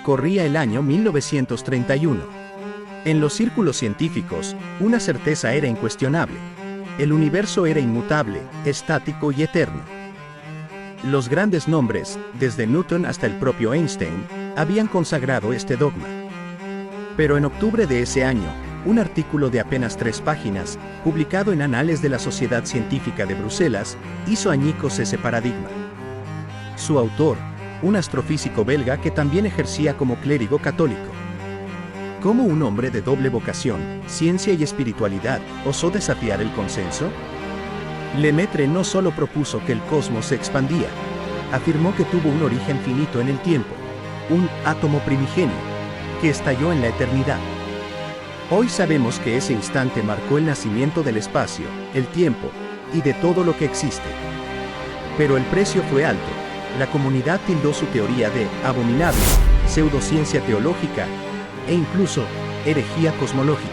Corría el año 1931. En los círculos científicos, una certeza era incuestionable. El universo era inmutable, estático y eterno. Los grandes nombres, desde Newton hasta el propio Einstein, habían consagrado este dogma. Pero en octubre de ese año, un artículo de apenas 3 páginas, publicado en Anales de la Sociedad Científica de Bruselas, hizo añicos ese paradigma. Su autor, un astrofísico belga que también ejercía como clérigo católico. ¿Cómo un hombre de doble vocación, ciencia y espiritualidad, osó desafiar el consenso? Lemaitre no solo propuso que el cosmos se expandía, afirmó que tuvo un origen finito en el tiempo, un átomo primigenio, que estalló en la eternidad. Hoy sabemos que ese instante marcó el nacimiento del espacio, el tiempo, y de todo lo que existe. Pero el precio fue alto. La comunidad tildó su teoría de abominable, pseudociencia teológica, e incluso herejía cosmológica.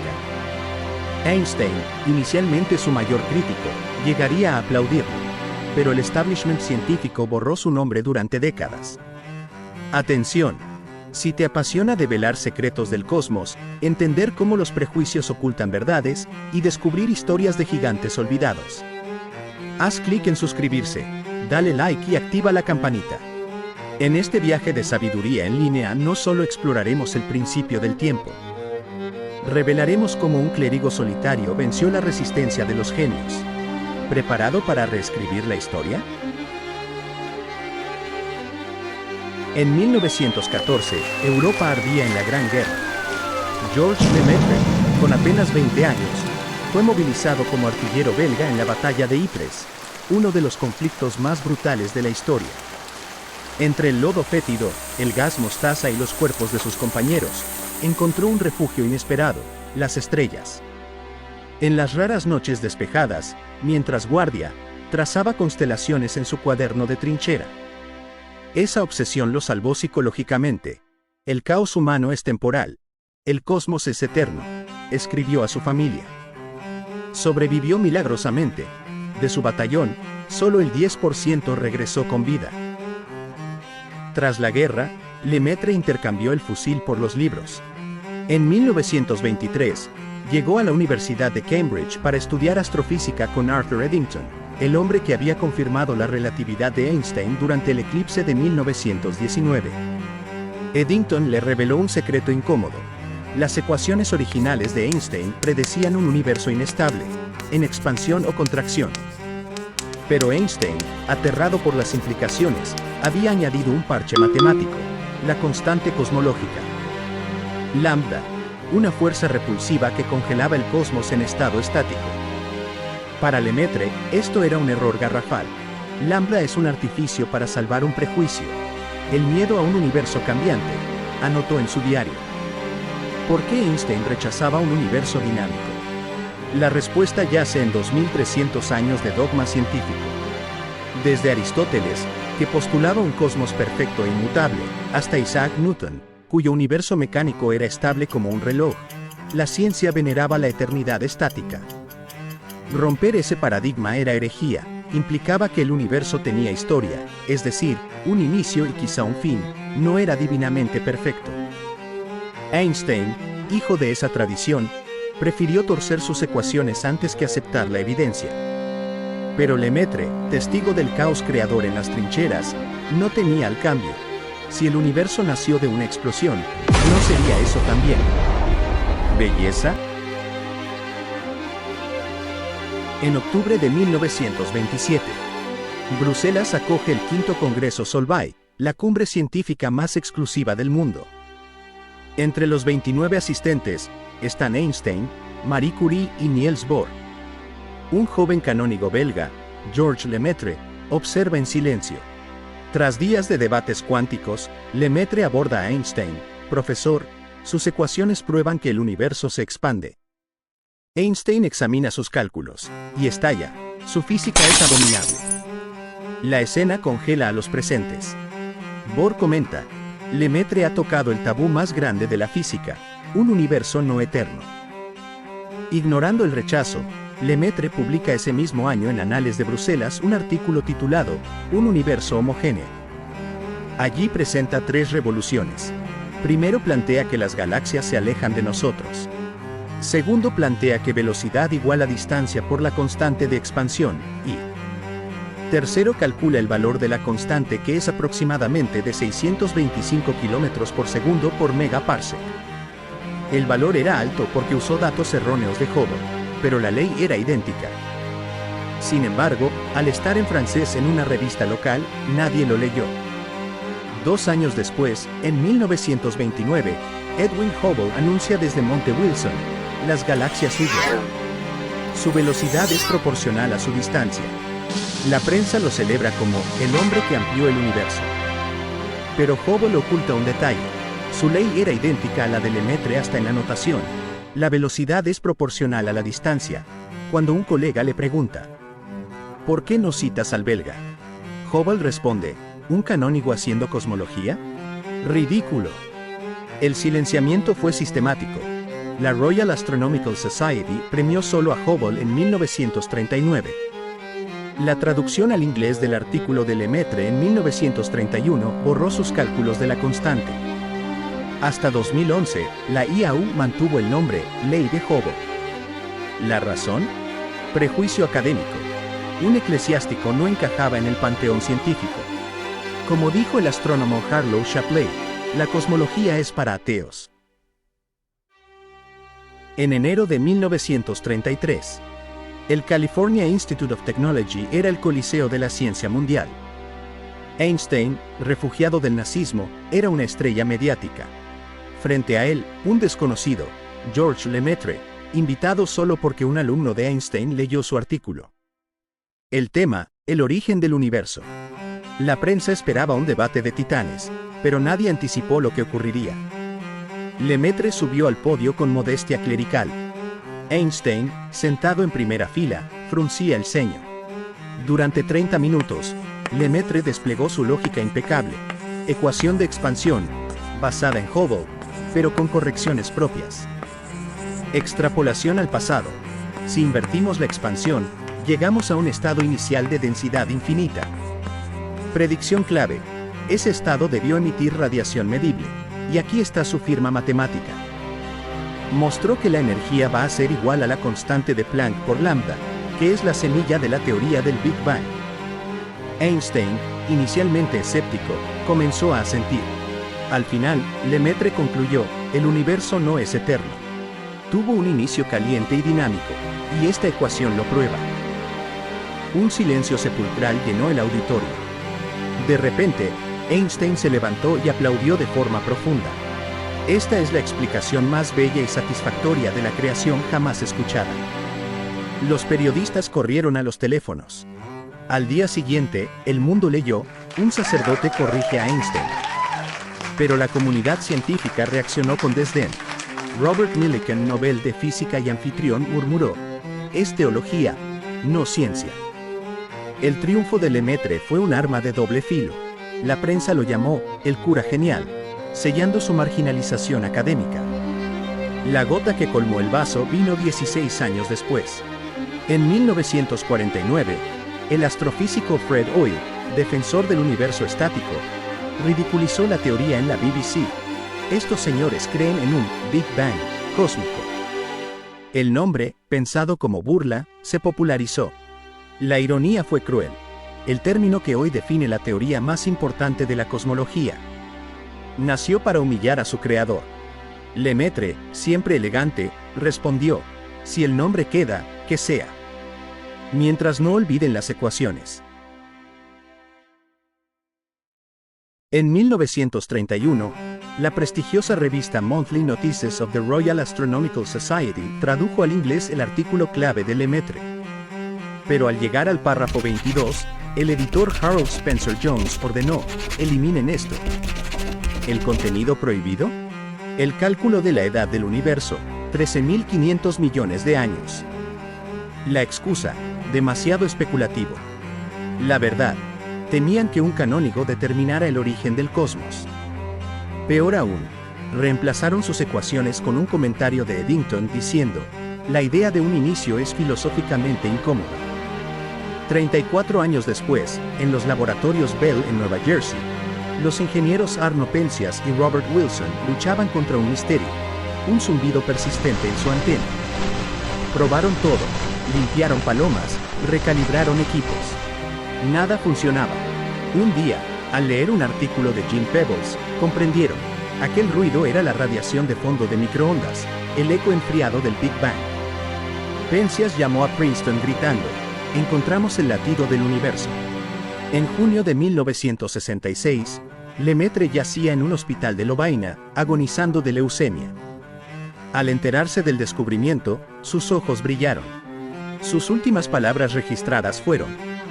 Einstein, inicialmente su mayor crítico, llegaría a aplaudirlo, pero el establishment científico borró su nombre durante décadas. Atención. Si te apasiona develar secretos del cosmos, entender cómo los prejuicios ocultan verdades, y descubrir historias de gigantes olvidados. Haz clic en suscribirse, dale like y activa la campanita. En este viaje de sabiduría en línea no solo exploraremos el principio del tiempo. Revelaremos cómo un clérigo solitario venció la resistencia de los genios. ¿Preparado para reescribir la historia? En 1914, Europa ardía en la Gran Guerra. Georges Lemaitre, con apenas 20 años, fue movilizado como artillero belga en la batalla de Ypres, uno de los conflictos más brutales de la historia. Entre el lodo fétido, el gas mostaza y los cuerpos de sus compañeros, encontró un refugio inesperado, las estrellas. En las raras noches despejadas, mientras guardia, trazaba constelaciones en su cuaderno de trinchera. Esa obsesión lo salvó psicológicamente. El caos humano es temporal. El cosmos es eterno, escribió a su familia. Sobrevivió milagrosamente. De su batallón, solo el 10% regresó con vida. Tras la guerra, Lemaitre intercambió el fusil por los libros. En 1923, llegó a la Universidad de Cambridge para estudiar astrofísica con Arthur Eddington, el hombre que había confirmado la relatividad de Einstein durante el eclipse de 1919. Eddington le reveló un secreto incómodo. Las ecuaciones originales de Einstein predecían un universo inestable, en expansión o contracción. Pero Einstein, aterrado por las implicaciones, había añadido un parche matemático, la constante cosmológica. Lambda, una fuerza repulsiva que congelaba el cosmos en estado estático. Para Lemaitre, esto era un error garrafal. Lambda es un artificio para salvar un prejuicio. El miedo a un universo cambiante, anotó en su diario. ¿Por qué Einstein rechazaba un universo dinámico? La respuesta yace en 2300 años de dogma científico. Desde Aristóteles, que postulaba un cosmos perfecto e inmutable, hasta Isaac Newton, cuyo universo mecánico era estable como un reloj, la ciencia veneraba la eternidad estática. Romper ese paradigma era herejía, implicaba que el universo tenía historia, es decir, un inicio y quizá un fin, no era divinamente perfecto. Einstein, hijo de esa tradición, prefirió torcer sus ecuaciones antes que aceptar la evidencia. Pero Lemaitre, testigo del caos creador en las trincheras, no temía al cambio. Si el universo nació de una explosión, ¿no sería eso también belleza? En octubre de 1927, Bruselas acoge el quinto Congreso Solvay, la cumbre científica más exclusiva del mundo. Entre los 29 asistentes, están Einstein, Marie Curie y Niels Bohr. Un joven canónigo belga, Georges Lemaitre, observa en silencio. Tras días de debates cuánticos, Lemaitre aborda a Einstein. Profesor, sus ecuaciones prueban que el universo se expande. Einstein examina sus cálculos, y estalla. Su física es abominable. La escena congela a los presentes. Bohr comenta, Lemaitre ha tocado el tabú más grande de la física, un universo no eterno. Ignorando el rechazo, Lemaitre publica ese mismo año en Anales de Bruselas un artículo titulado Un universo homogéneo. Allí presenta 3 revoluciones. Primero plantea que las galaxias se alejan de nosotros. Segundo plantea que velocidad iguala distancia por la constante de expansión, y tercero calcula el valor de la constante, que es aproximadamente de 625 km por segundo por megaparsec. El valor era alto porque usó datos erróneos de Hubble, pero la ley era idéntica. Sin embargo, al estar en francés en una revista local, nadie lo leyó. 2 años después, en 1929, Edwin Hubble anuncia desde Monte Wilson: las galaxias huyen. Su velocidad es proporcional a su distancia. La prensa lo celebra como el hombre que amplió el universo. Pero Hubble oculta un detalle. Su ley era idéntica a la de Lemaitre hasta en la notación. La velocidad es proporcional a la distancia. Cuando un colega le pregunta: ¿por qué no citas al belga?, Hubble responde: ¿un canónigo haciendo cosmología? ¡Ridículo! El silenciamiento fue sistemático. La Royal Astronomical Society premió solo a Hubble en 1939. La traducción al inglés del artículo de Lemaitre en 1931 borró sus cálculos de la constante. Hasta 2011, la IAU mantuvo el nombre Ley de Hubble. ¿La razón? Prejuicio académico. Un eclesiástico no encajaba en el panteón científico. Como dijo el astrónomo Harlow Shapley, la cosmología es para ateos. En enero de 1933, el California Institute of Technology era el coliseo de la ciencia mundial. Einstein, refugiado del nazismo, era una estrella mediática. Frente a él, un desconocido, Georges Lemaitre, invitado solo porque un alumno de Einstein leyó su artículo. El tema: el origen del universo. La prensa esperaba un debate de titanes, pero nadie anticipó lo que ocurriría. Lemaitre subió al podio con modestia clerical. Einstein, sentado en primera fila, fruncía el ceño. Durante 30 minutos, Lemaitre desplegó su lógica impecable: ecuación de expansión, basada en Hubble, pero con correcciones propias. Extrapolación al pasado. Si invertimos la expansión, llegamos a un estado inicial de densidad infinita. Predicción clave: ese estado debió emitir radiación medible, y aquí está su firma matemática. Mostró que la energía va a ser igual a la constante de Planck por lambda, que es la semilla de la teoría del Big Bang. Einstein, inicialmente escéptico, comenzó a asentir. Al final, Lemaitre concluyó: el universo no es eterno. Tuvo un inicio caliente y dinámico, y esta ecuación lo prueba. Un silencio sepulcral llenó el auditorio. De repente, Einstein se levantó y aplaudió de forma profunda. Esta es la explicación más bella y satisfactoria de la creación jamás escuchada. Los periodistas corrieron a los teléfonos. Al día siguiente, el mundo leyó: un sacerdote corrige a Einstein. Pero la comunidad científica reaccionó con desdén. Robert Millikan, Nobel de Física y anfitrión, murmuró: es teología, no ciencia. El triunfo de Lemaitre fue un arma de doble filo. La prensa lo llamó el cura genial, sellando su marginalización académica. La gota que colmó el vaso vino 16 años después. En 1949, el astrofísico Fred Hoyle, defensor del universo estático, ridiculizó la teoría en la BBC. Estos señores creen en un Big Bang cósmico. El nombre, pensado como burla, se popularizó. La ironía fue cruel. El término que hoy define la teoría más importante de la cosmología. Nació para humillar a su creador. Lemaitre, siempre elegante, respondió: si el nombre queda, que sea. Mientras no olviden las ecuaciones. En 1931, la prestigiosa revista Monthly Notices of the Royal Astronomical Society tradujo al inglés el artículo clave de Lemaitre. Pero al llegar al párrafo 22, el editor Harold Spencer Jones ordenó: eliminen esto. ¿El contenido prohibido? El cálculo de la edad del universo, 13.500 millones de años. La excusa: demasiado especulativo. La verdad: temían que un canónigo determinara el origen del cosmos. Peor aún, reemplazaron sus ecuaciones con un comentario de Eddington diciendo: la idea de un inicio es filosóficamente incómoda. 34 años después, en los laboratorios Bell en Nueva Jersey, Los ingenieros Arno Penzias y Robert Wilson luchaban contra un misterio, un zumbido persistente en su antena. Probaron todo, limpiaron palomas, recalibraron equipos. Nada funcionaba. Un día, al leer un artículo de Jim Pebbles, comprendieron. Aquel ruido era la radiación de fondo de microondas, el eco enfriado del Big Bang. Penzias llamó a Princeton gritando, encontramos el latido del universo. En junio de 1966, Lemaitre yacía en un hospital de Lovaina, agonizando de leucemia. Al enterarse del descubrimiento, sus ojos brillaron. Sus últimas palabras registradas fueron,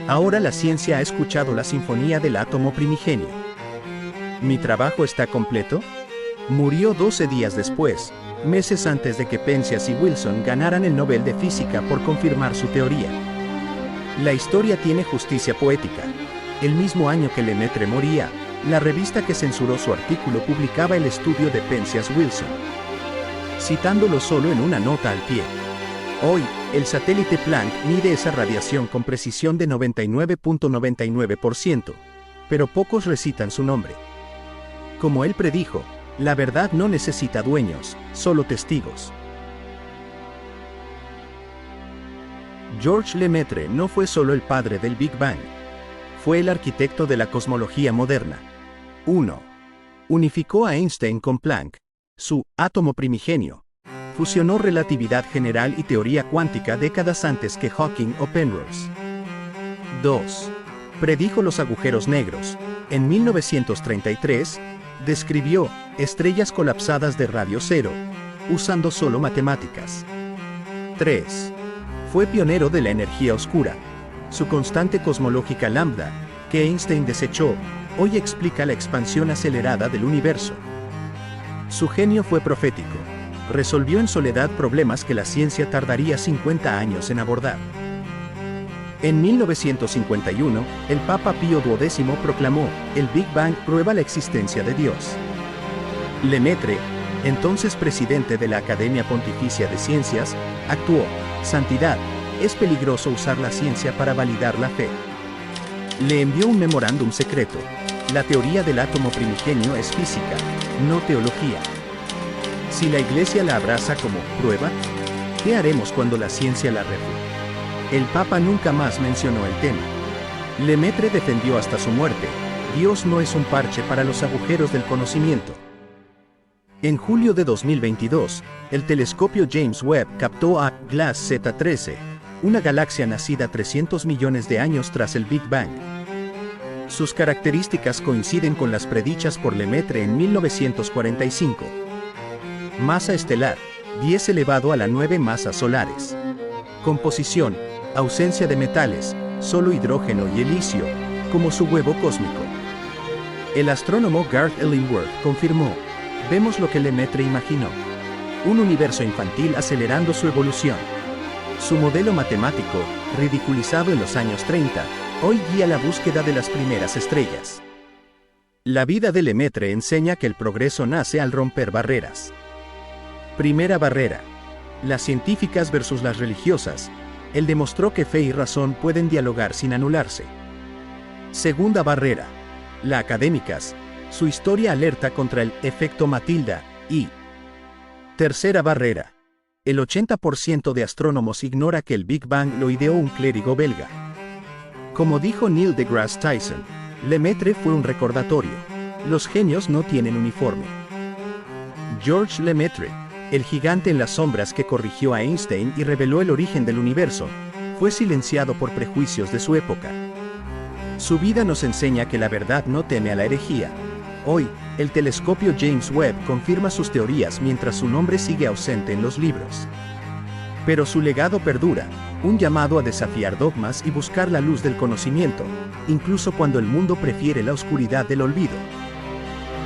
ahora la ciencia ha escuchado la sinfonía del átomo primigenio. ¿Mi trabajo está completo? Murió 12 días después, meses antes de que Penzias y Wilson ganaran el Nobel de Física por confirmar su teoría. La historia tiene justicia poética. El mismo año que Lemaitre moría, la revista que censuró su artículo publicaba el estudio de Penzias-Wilson, citándolo solo en una nota al pie. Hoy, el satélite Planck mide esa radiación con precisión de 99.99%, pero pocos recitan su nombre. Como él predijo, la verdad no necesita dueños, solo testigos. Georges Lemaitre no fue solo el padre del Big Bang. Fue el arquitecto de la cosmología moderna. 1. Unificó a Einstein con Planck, su átomo primigenio. Fusionó relatividad general y teoría cuántica décadas antes que Hawking o Penrose. 2. Predijo los agujeros negros. En 1933, describió estrellas colapsadas de radio cero, usando solo matemáticas. 3. Fue pionero de la energía oscura. Su constante cosmológica lambda, que Einstein desechó, hoy explica la expansión acelerada del universo. Su genio fue profético. Resolvió en soledad problemas que la ciencia tardaría 50 años en abordar. En 1951, el Papa Pío XII proclamó, el Big Bang prueba la existencia de Dios. Lemaitre, entonces presidente de la Academia Pontificia de Ciencias, actuó, santidad, es peligroso usar la ciencia para validar la fe. Le envió un memorándum secreto. La teoría del átomo primigenio es física, no teología. Si la Iglesia la abraza como prueba, ¿qué haremos cuando la ciencia la refute? El Papa nunca más mencionó el tema. Lemaitre defendió hasta su muerte, Dios no es un parche para los agujeros del conocimiento. En julio de 2022, el telescopio James Webb captó a Glass Z13, una galaxia nacida 300 millones de años tras el Big Bang. Sus características coinciden con las predichas por Lemaitre en 1945. Masa estelar, 10 elevado a la 9 masas solares. Composición, ausencia de metales, solo hidrógeno y helicio, como su huevo cósmico. El astrónomo Garth Illingworth confirmó, vemos lo que Lemaitre imaginó. Un universo infantil acelerando su evolución. Su modelo matemático, ridiculizado en los años 30, hoy guía la búsqueda de las primeras estrellas. La vida de Lemaitre enseña que el progreso nace al romper barreras. Primera barrera. Las científicas versus las religiosas. Él demostró que fe y razón pueden dialogar sin anularse. Segunda barrera. Las académicas. Su historia alerta contra el efecto Matilda, y tercera barrera. El 80% de astrónomos ignora que el Big Bang lo ideó un clérigo belga. Como dijo Neil deGrasse Tyson, Lemaitre fue un recordatorio. Los genios no tienen uniforme. Georges Lemaitre, el gigante en las sombras que corrigió a Einstein y reveló el origen del universo, fue silenciado por prejuicios de su época. Su vida nos enseña que la verdad no teme a la herejía. Hoy, el telescopio James Webb confirma sus teorías mientras su nombre sigue ausente en los libros. Pero su legado perdura, un llamado a desafiar dogmas y buscar la luz del conocimiento, incluso cuando el mundo prefiere la oscuridad del olvido.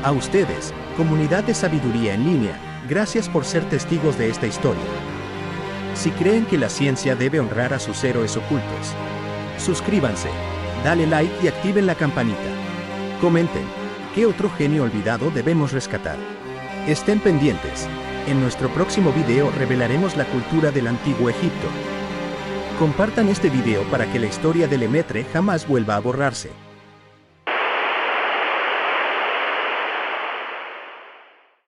A ustedes, comunidad de sabiduría en línea, gracias por ser testigos de esta historia. Si creen que la ciencia debe honrar a sus héroes ocultos, suscríbanse, dale like y activen la campanita. Comenten, ¿qué otro genio olvidado debemos rescatar? Estén pendientes, en nuestro próximo video revelaremos la cultura del antiguo Egipto. Compartan este video para que la historia de Lemaitre jamás vuelva a borrarse.